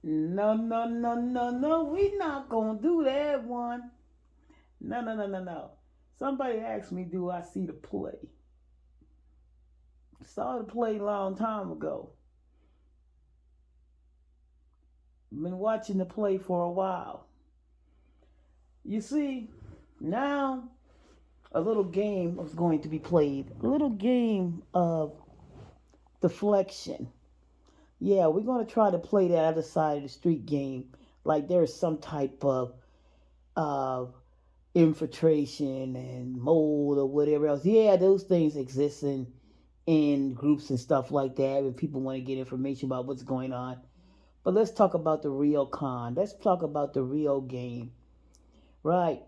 No, no, no, no, no. We not gonna do that one. No, no, no, no, no. Somebody asked me, do I see the play? Saw the play a long time ago. Been watching the play for a while. You see, now a little game is going to be played. A little game of deflection. Yeah, we're going to try to play that other side of the street game. Like there's some type of uh, infiltration and mold or whatever else. Yeah, those things exist in groups and stuff like that when people want to get information about what's going on. But let's talk about the real con. Let's talk about the real game. Right.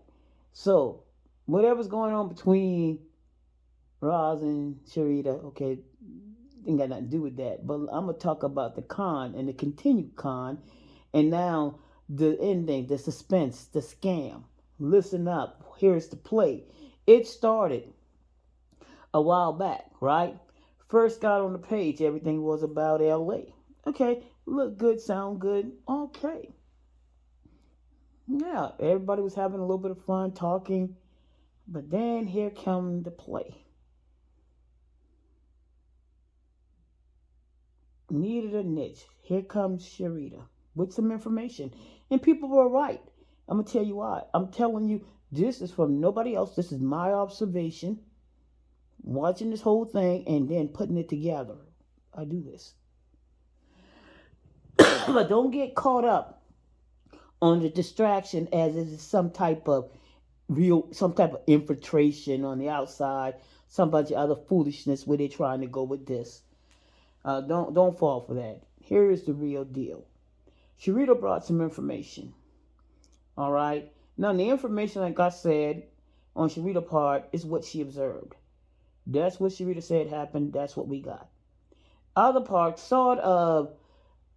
So, whatever's going on between Roz and Sharita, okay, ain't got nothing to do with that. But I'm gonna talk about the con and the continued con, and now the ending, the suspense, the scam. Listen up. Here's the play. It started a while back, right? First got on the page, everything was about LA. Okay, look good, sound good. Okay. Yeah, everybody was having a little bit of fun talking, but then here come the play. Needed a niche. Here comes Sharita with some information. And people were right. I'm going to tell you why. I'm telling you, this is from nobody else. This is my observation, watching this whole thing and then putting it together. I do this. But don't get caught up on the distraction as it is some type of some type of infiltration on the outside, some bunch of other foolishness where they're trying to go with this. Don't fall for that. Here is the real deal. Sharita brought some information. All right. Now the information, like I said, on Sharita's part is what she observed. That's what Sharita said happened. That's what we got. Other parts sort of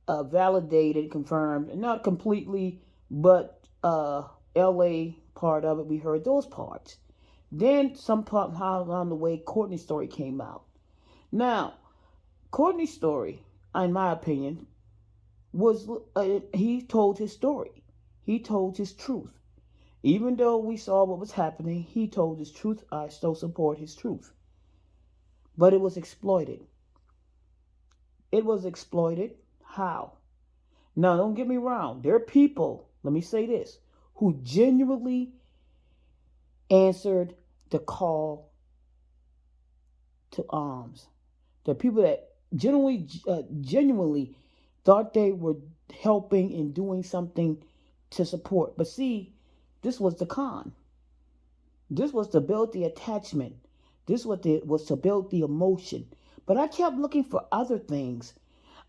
validated, confirmed, not completely, but L.A. part of it. We heard those parts. Then somehow along the way, Courtney's story came out. Now, Courtney's story, in my opinion, was he told his story. He told his truth. Even though we saw what was happening, he told his truth. I still support his truth. But it was exploited. It was exploited. How? Now, don't get me wrong. There are people, let me say this, who genuinely answered the call to arms. There are people that genuinely thought they were helping and doing something to support. But see, this was the con. This was to build the attachment. This was to build the emotion. But I kept looking for other things.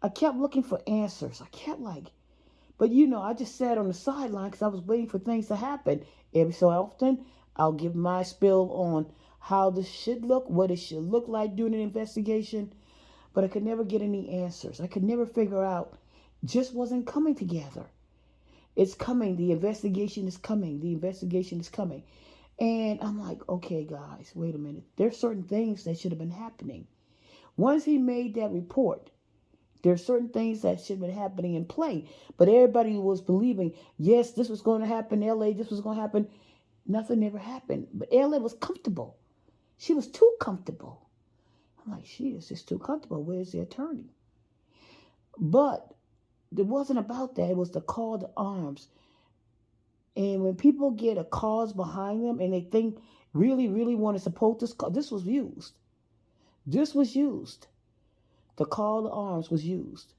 I kept looking for answers. I kept like, but I just sat on the sideline because I was waiting for things to happen. Every so often, I'll give my spill on how this should look, what it should look like during an investigation. But I could never get any answers. I could never figure out. Just wasn't coming together. It's coming. The investigation is coming. The investigation is coming. And I'm like, okay, guys, wait a minute. There's certain things that should have been happening. Once he made that report, there's certain things that should have been happening in play. But everybody was believing, yes, this was going to happen, LA, this was going to happen. Nothing ever happened. But LA was comfortable. She was too comfortable. I'm like, she is just too comfortable. Where's the attorney? But it wasn't about that. It was the call to arms. And when people get a cause behind them and they think really, really want to support this cause, this was used. This was used. The call to arms was used.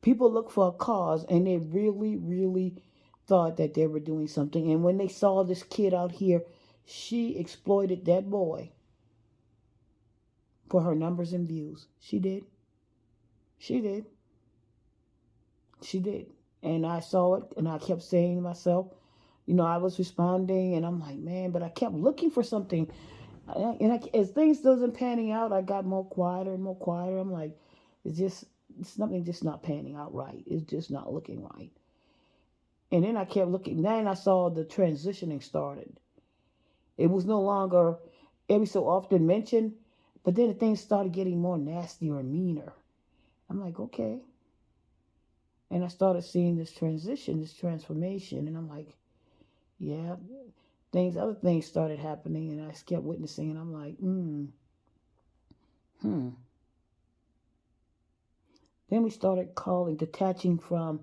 People look for a cause and they really, really thought that they were doing something. And when they saw this kid out here, she exploited that boy for her numbers and views. She did. She did. She did. And I saw it and I kept saying to myself, I was responding and I'm like, man, but I kept looking for something. As things doesn't panning out, I got more quieter and more quieter. I'm like, it's nothing just not panning out right. It's just not looking right. And then I kept looking. Then I saw the transitioning started. It was no longer every so often mentioned, but then the things started getting more nastier and meaner. I'm like, okay. And I started seeing this transition, this transformation, and I'm like, yeah, other things started happening, and I kept witnessing, and I'm like, hmm. Then we started detaching from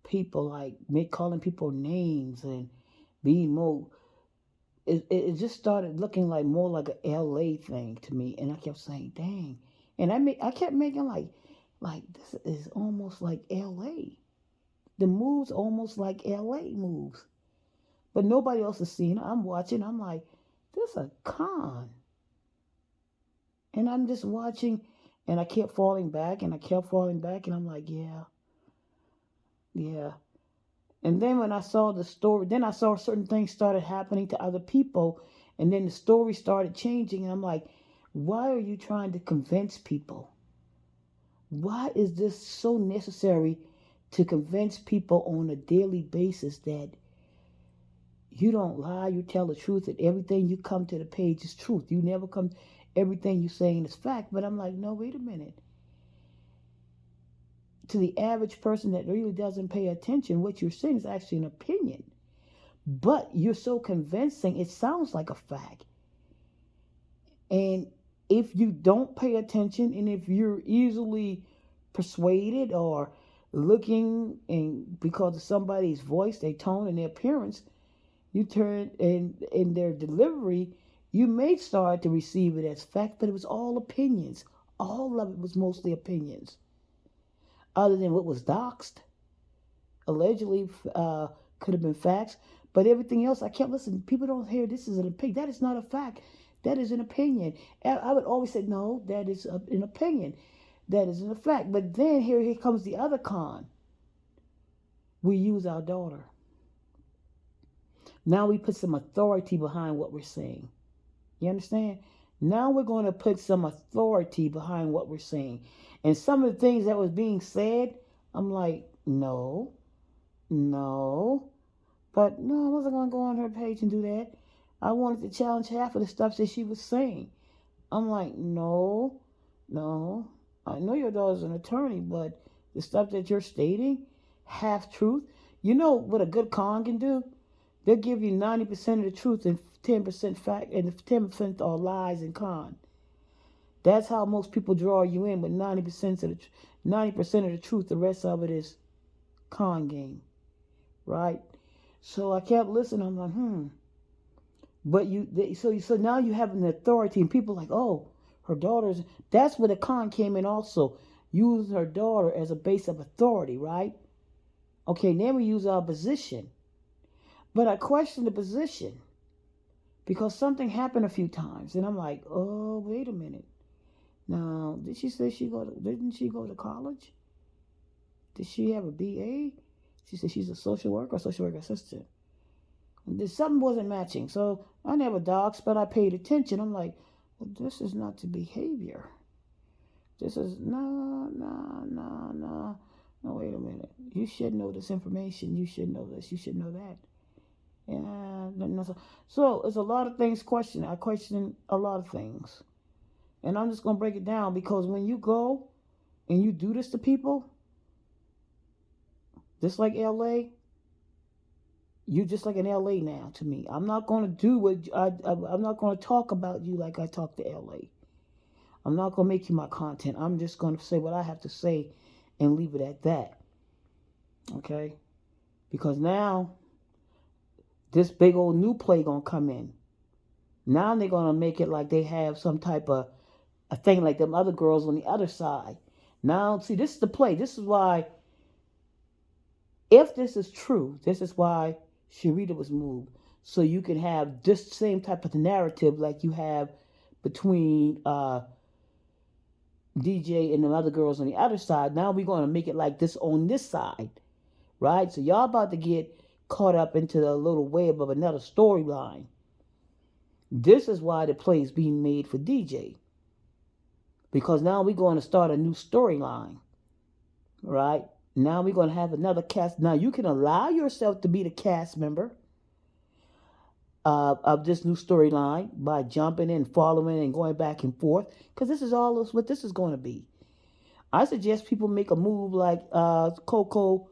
people, like calling people names and being more. It just started looking like more like a LA thing to me, and I kept saying, "Dang," and I kept making like this is almost like LA. The moves almost like LA moves, but nobody else is seeing it. I'm watching. I'm like, this a con, and I'm just watching, and I kept falling back, and I kept falling back, and I'm like, yeah, yeah. And then when I saw the story, then I saw certain things started happening to other people, and then the story started changing, and I'm like, why are you trying to convince people? Why is this so necessary to convince people on a daily basis that you don't lie, you tell the truth, and everything you come to the page is truth. You never come, everything you're saying is fact. But I'm like, no, wait a minute. To the average person that really doesn't pay attention, what you're saying is actually an opinion. But you're so convincing, it sounds like a fact. And if you don't pay attention, and if you're easily persuaded or looking and because of somebody's voice, their tone, and their appearance, you turn in their delivery, you may start to receive it as fact, but it was all opinions. All of it was mostly opinions, other than what was doxed, allegedly could have been facts. But everything else, I kept listening. People don't hear this is an opinion. That is not a fact. That is an opinion. And I would always say, no, that is an opinion. That isn't a fact. But then here comes the other con. We use our daughter. Now we put some authority behind what we're saying. You understand? Now we're going to put some authority behind what we're saying. And some of the things that was being said, I'm like, no, no. But no, I wasn't going to go on her page and do that. I wanted to challenge half of the stuff that she was saying. I'm like, no, no. I know your daughter's an attorney, but the stuff that you're stating, half truth. You know what a good con can do? They'll give you 90% of the truth and 10% fact, and 10% are lies and con. That's how most people draw you in, but 90% of the truth, the rest of it is con game, right? So I kept listening. I'm like, But so now you have an authority, and people are like, oh, her daughter's. That's where the con came in. Also, use her daughter as a base of authority, right? Okay, then we use our position, but I question the position because something happened a few times, and I'm like, oh, wait a minute. Now, did she say didn't she go to college? Did she have a BA? She said she's a social worker assistant. Something wasn't matching. So I never doxed, but I paid attention. I'm like, well, this is not the behavior. This is no. No, wait a minute. You should know this information. You should know this. You should know that. Yeah, no, so it's a lot of things questioning. I question a lot of things. And I'm just going to break it down because when you go and you do this to people, just like LA, you just like an LA now to me. I'm not going to do what I'm not going to talk about you like I talk to LA. I'm not going to make you my content. I'm just going to say what I have to say and leave it at that. Okay? Because now this big old new play going to come in. Now they're going to make it like they have some type of a thing like them other girls on the other side. Now, see, this is the play. This is why, if this is true, this is why Sharita was moved. So you can have this same type of narrative like you have between DJ and the other girls on the other side. Now we're going to make it like this on this side, right? So y'all about to get caught up into the little web of another storyline. This is why the play is being made for DJ. Because now we're going to start a new storyline, right? Now we're going to have another cast. Now you can allow yourself to be the cast member of this new storyline by jumping in, following, and going back and forth. Because this is all what this is going to be. I suggest people make a move like Coco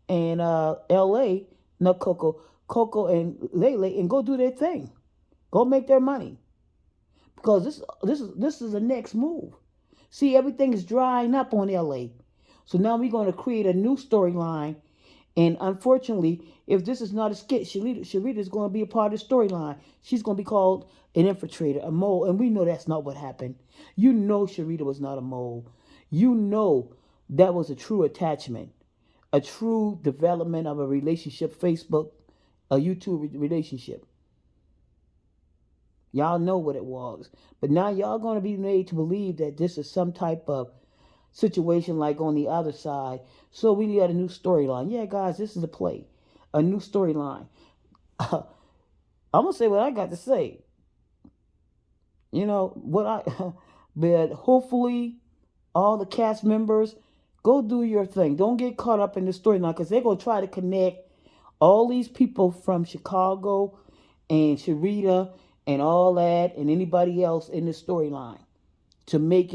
and LA, not Coco, Coco and Lele, and go do their thing. Go make their money. Because this is the next move. See, everything is drying up on LA. So now we're going to create a new storyline. And unfortunately, if this is not a skit, Sharita is going to be a part of the storyline. She's going to be called an infiltrator, a mole. And we know that's not what happened. You know Sharita was not a mole. You know that was a true attachment, a true development of a relationship, Facebook, a YouTube relationship. Y'all know what it was. But now y'all going to be made to believe that this is some type of situation like on the other side. So we need a new storyline. Yeah, guys, this is a play. A new storyline. I'm going to say what I got to say. You know, but hopefully all the cast members, go do your thing. Don't get caught up in the storyline because they're going to try to connect all these people from Chicago and Sharita and all that and anybody else in the storyline to make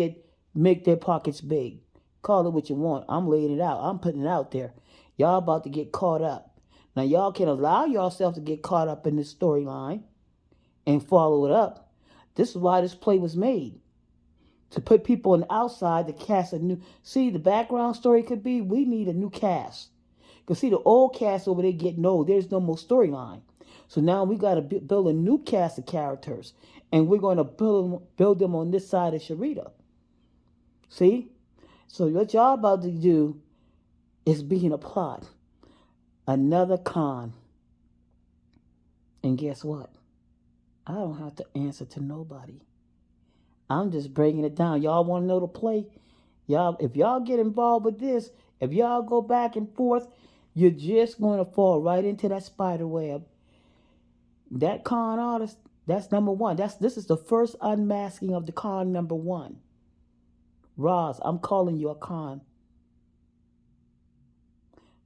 their pockets big. Call it what you want. I'm laying it out. I'm putting it out there. Y'all about to get caught up. Now y'all can allow yourself to get caught up in this storyline and follow it up. This is why this play was made. To put people on the outside to cast a new. See, the background story could be we need a new cast. Because see, the old cast over there getting old. There's no more storyline. So now we got to build a new cast of characters. And we're going to build them on this side of Sharita. See? So what y'all about to do is be in a plot. Another con. And guess what? I don't have to answer to nobody. I'm just breaking it down. Y'all want to know the play? Y'all, if y'all get involved with this, if y'all go back and forth, you're just going to fall right into that spider web. That con artist, that's number one. This is the first unmasking of the con number one. Roz, I'm calling you a con.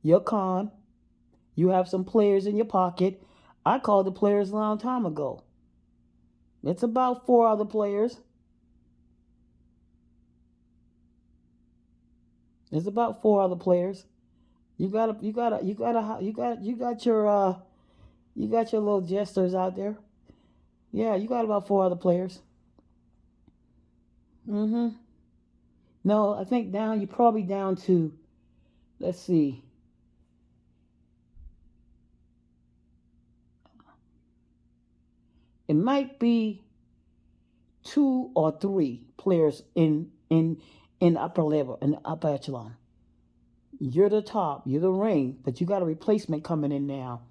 You're a con. You have some players in your pocket. I called the players a long time ago. It's about 4 other players. It's about 4 other players. You got your little jesters out there. Yeah, you got about 4 other players. No, I think you're probably down to, let's see. It might be 2 or 3 players in upper level, in the upper echelon. You're the top, you're the ring, but you got a replacement coming in now.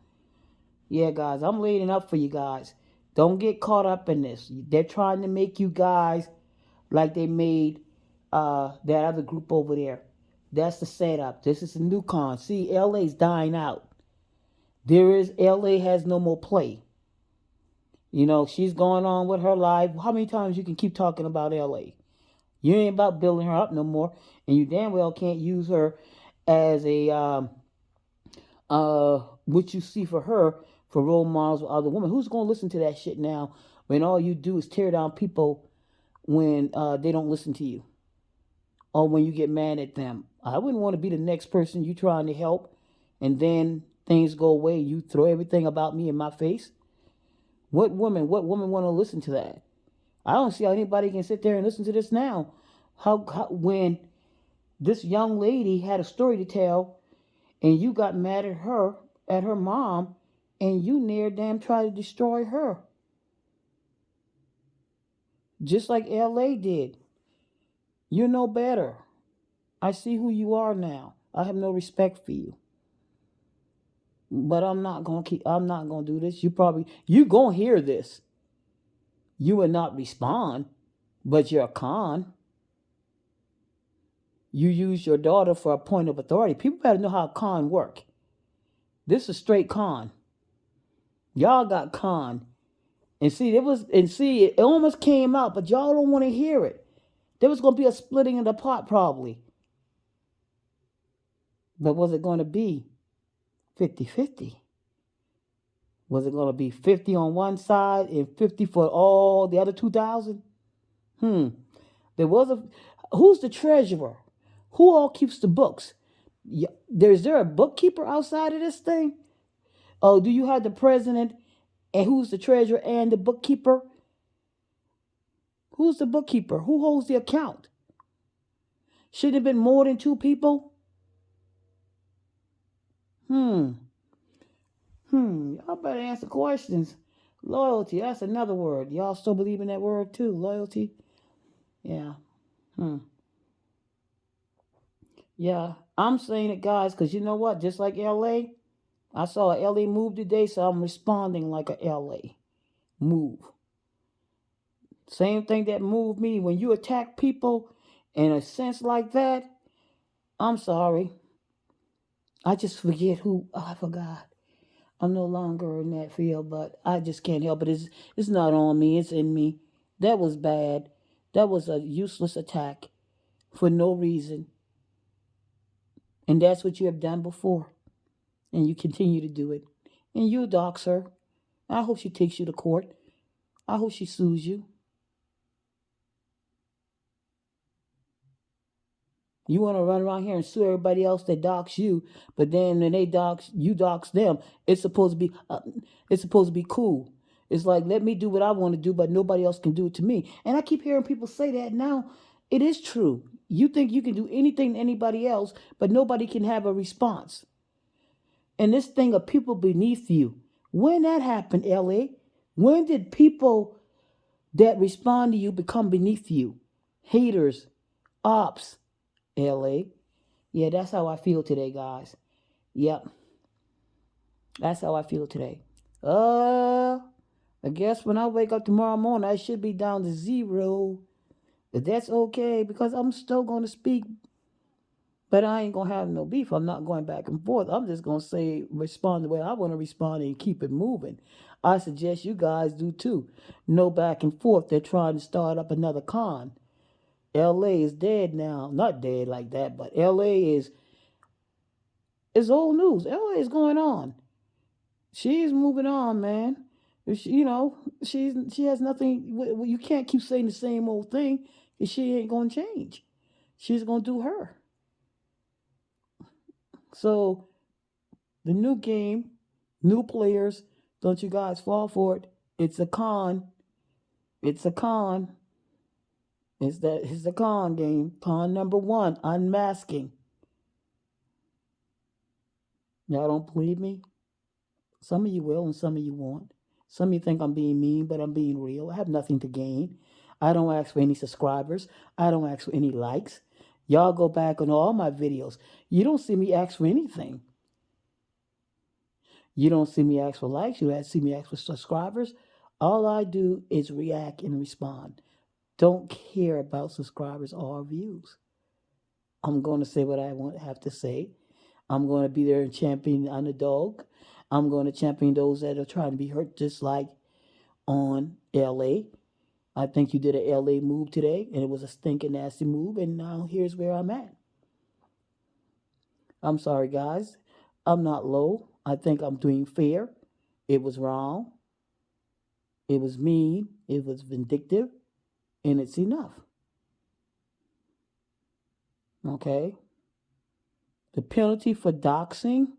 Yeah, guys, I'm laying it up for you guys. Don't get caught up in this. They're trying to make you guys like they made that other group over there. That's the setup. This is a new con. See, LA's dying out. LA has no more play. You know, she's going on with her life. How many times you can keep talking about LA? You ain't about building her up no more. And you damn well can't use her as a what you see for her for role models with other women. Who's going to listen to that shit now when all you do is tear down people when they don't listen to you or when you get mad at them? I wouldn't want to be the next person you trying to help and then things go away. You throw everything about me in my face. What woman want to listen to that? I don't see how anybody can sit there and listen to this now. How when this young lady had a story to tell and you got mad at her mom, and you near damn tried to destroy her. Just like LA did. You know better. I see who you are now. I have no respect for you. But I'm not gonna do this. You gonna hear this. You will not respond, but you're a con. You use your daughter for a point of authority. People better know how con work. This is straight con. Y'all got con. And see, it almost came out, but y'all don't want to hear it. There was going to be a splitting of the pot probably. But was it going to be 50-50? Was it going to be 50 on one side and 50 for all the other 2,000? There was who's the treasurer? Who all keeps the books? Is there a bookkeeper outside of this thing? Oh, do you have the president and who's the treasurer and the bookkeeper? Who's the bookkeeper? Who holds the account? Should it have been more than two people? Hmm. Y'all better answer questions. Loyalty, that's another word. Y'all still believe in that word too? Loyalty? Yeah. Hmm. Yeah. I'm saying it, guys, because you know what? Just like LA, I saw a LA move today, so I'm responding like a LA move. Same thing that moved me. When you attack people in a sense like that, I'm sorry. I just forget who. Oh, I forgot. I'm no longer in that field, but I just can't help it. It's not on me. It's in me. That was bad. That was a useless attack for no reason. And that's what you have done before. And you continue to do it. And you dox her. I hope she takes you to court. I hope she sues you. You want to run around here and sue everybody else that dox you, but then when they dox you, dox them. It's supposed to be cool. It's like let me do what I want to do, but nobody else can do it to me. And I keep hearing people say that now. It is true. You think you can do anything to anybody else, but nobody can have a response. And this thing of people beneath you, when that happened, LA, when did people that respond to you become beneath you? Haters, ops, LA. Yeah, that's how I feel today, guys. Yep, that's how I feel today. Uh, I guess when I wake up tomorrow morning, I should be down to zero. But that's okay because I'm still going to speak. But I ain't going to have no beef. I'm not going back and forth. I'm just going to say, respond the way I want to respond and keep it moving. I suggest you guys do too. No back and forth. They're trying to start up another con. LA is dead now. Not dead like that, but LA is old news. LA is going on. She's moving on, man. She has nothing. You can't keep saying the same old thing because she ain't gonna change. She's gonna do her. So the new game, new players. Don't you guys fall for it? It's a con. It's a con. It's a con game. Con number one, unmasking. Y'all don't believe me? Some of you will and some of you won't. Some of you think I'm being mean, but I'm being real. I have nothing to gain. I don't ask for any subscribers. I don't ask for any likes. Y'all go back on all my videos. You don't see me ask for anything. You don't see me ask for likes. You don't see me ask for subscribers. All I do is react and respond. Don't care about subscribers or views. I'm going to say what I have to say. I'm going to be there and champion the underdog. I'm going to champion those that are trying to be hurt, just like on LA. I think you did a LA move today, and it was a stinking nasty move, and now here's where I'm at. I'm sorry, guys. I'm not low. I think I'm doing fair. It was wrong. It was mean. It was vindictive, and it's enough. Okay? The penalty for doxing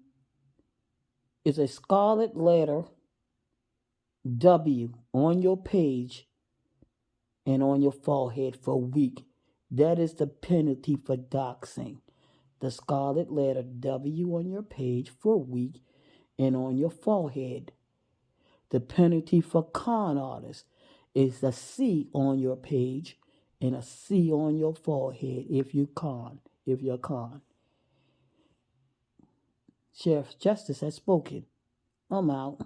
is a scarlet letter W on your page and on your forehead for a week. That is the penalty for doxing. The scarlet letter W on your page for a week and on your forehead. The penalty for con artists is a C on your page and a C on your forehead if you're con. Sheriff Justice has spoken. I'm out.